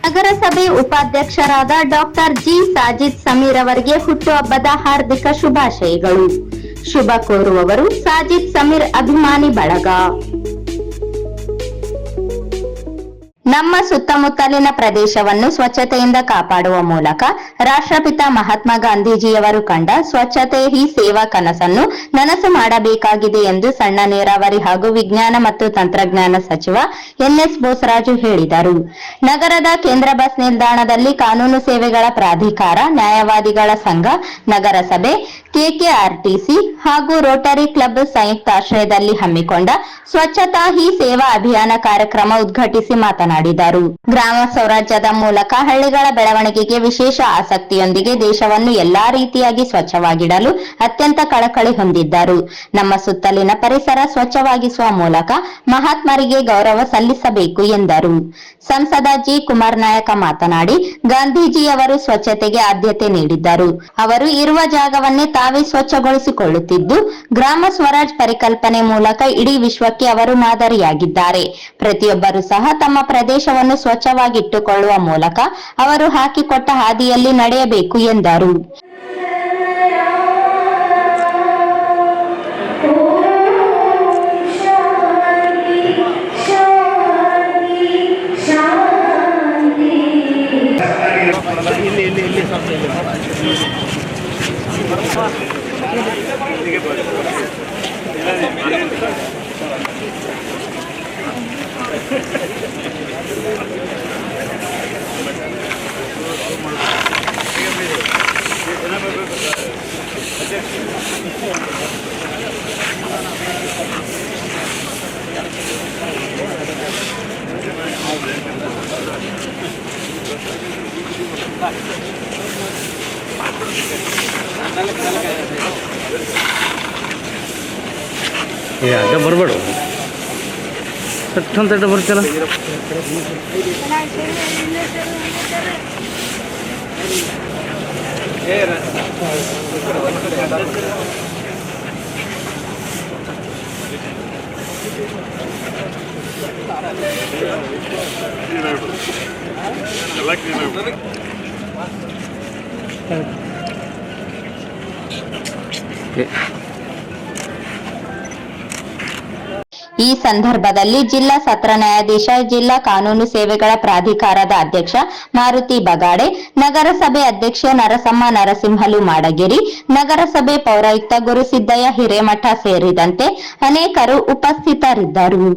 ನಗರಸಭೆ ಉಪಾಧ್ಯಕ್ಷರಾದ doctor G Sajid Sameer ಅವರಿಗೆ ಹುಟ್ಟುಹಬ್ಬದ ಹಾರ್ದಿಕ ಶುಭಾಶಯಗಳು. ಶುಭ ಕೋರುವವರು ಸಾಜಿದ್ ಸಮೀರ್ ಅಭಿಮಾನಿ ಬಳಗ. ನಮ್ಮ ಸುತ್ತಮುತ್ತಲಿನ ಪ್ರದೇಶವನ್ನು ಸ್ವಚ್ಛತೆಯಿಂದ ಕಾಪಾಡುವ ಮೂಲಕ ರಾಷ್ಟ್ರಪಿತ ಮಹಾತ್ಮ ಗಾಂಧೀಜಿಯವರು ಕಂಡ ಸ್ವಚ್ಛತೆ ಹಿ ಸೇವಾ ಕನಸನ್ನು ನನಸು ಮಾಡಬೇಕಾಗಿದೆ ಎಂದು ಸಣ್ಣ ನೀರಾವರಿ ಹಾಗೂ ವಿಜ್ಞಾನ ಮತ್ತು ತಂತ್ರಜ್ಞಾನ ಸಚಿವ ಎನ್ಎಸ್ ಬೋಸರಾಜು ಹೇಳಿದರು. ನಗರದ ಕೇಂದ್ರ ಬಸ್ ನಿಲ್ದಾಣದಲ್ಲಿ ಕಾನೂನು ಸೇವೆಗಳ ಪ್ರಾಧಿಕಾರ, ನ್ಯಾಯವಾದಿಗಳ ಸಂಘ, ನಗರಸಭೆ, ಕೆಕೆಆರ್ಟಿಸಿ ಹಾಗೂ ರೋಟರಿ ಕ್ಲಬ್ ಸಂಯುಕ್ತಾಶ್ರಯದಲ್ಲಿ ಹಮ್ಮಿಕೊಂಡ ಸ್ವಚ್ಛತಾ ಹಿ ಸೇವಾ ಅಭಿಯಾನ ಕಾರ್ಯಕ್ರಮ ಉದ್ಘಾಟಿಸಿ ಮಾತನಾಡಿದರು. ಗ್ರಾಮ ಸ್ವರಾಜ್ಯದ ಮೂಲಕ ಹಳ್ಳಿಗಳ ಬೆಳವಣಿಗೆಗೆ ವಿಶೇಷ ಆಸಕ್ತಿಯೊಂದಿಗೆ ದೇಶವನ್ನು ಎಲ್ಲಾ ರೀತಿಯಾಗಿ ಸ್ವಚ್ಛವಾಗಿಡಲು ಅತ್ಯಂತ ಕಳಕಳಿ ಹೊಂದಿದ್ದರು. ನಮ್ಮ ಸುತ್ತಲಿನ ಪರಿಸರ ಸ್ವಚ್ಛವಾಗಿಸುವ ಮೂಲಕ ಮಹಾತ್ಮರಿಗೆ ಗೌರವ ಸಲ್ಲಿಸಬೇಕು ಎಂದರು. ಸಂಸದ ಜಿ ಕುಮಾರ್ ನಾಯಕ ಮಾತನಾಡಿ, ಗಾಂಧೀಜಿಯವರು ಸ್ವಚ್ಛತೆಗೆ ಆದ್ಯತೆ ನೀಡಿದ್ದರು. ಅವರು ಇರುವ ಜಾಗವನ್ನೇ ತಾವೇ ಸ್ವಚ್ಛಗೊಳಿಸಿಕೊಳ್ಳುತ್ತಿದ್ದು, ಗ್ರಾಮ ಸ್ವರಾಜ್ ಪರಿಕಲ್ಪನೆ ಮೂಲಕ ಇಡೀ ವಿಶ್ವಕ್ಕೆ ಅವರು ಮಾದರಿಯಾಗಿದ್ದಾರೆ. ಪ್ರತಿಯೊಬ್ಬರೂ ಸಹ ತಮ್ಮ ಪ್ರದೇಶವನ್ನು ಸ್ವಚ್ಛವಾಗಿಟ್ಟುಕೊಳ್ಳುವ ಮೂಲಕ ಅವರು ಹಾಕಿಕೊಟ್ಟ ಹಾದಿಯಲ್ಲಿ ನಡೆಯಬೇಕು ಎಂದರು. ಅಡ್ಡ ಬರಬೇಡ ಸಟ್ಟಂತ ಅಡ್ಡ ಬರ್ತಿಲ್ಲ. ಈ ಸಂದರ್ಭದಲ್ಲಿ ಜಿಲ್ಲಾ ಸತ್ರ ನ್ಯಾಯಾಧೀಶ, ಜಿಲ್ಲಾ ಕಾನೂನು ಸೇವೆಗಳ ಪ್ರಾಧಿಕಾರದ ಅಧ್ಯಕ್ಷ ಮಾರುತಿ ಬಗಾಡೆ, ನಗರಸಭೆ ಅಧ್ಯಕ್ಷೆ ನರಸಮ್ಮ ನರಸಿಂಹಲು ಮಾಡಗಿರಿ, ನಗರಸಭೆ ಪೌರಾಯುಕ್ತ ಗುರುಸಿದ್ದಯ್ಯ ಹಿರೇಮಠ ಸೇರಿದಂತೆ ಅನೇಕರು ಉಪಸ್ಥಿತರಿದ್ದರು.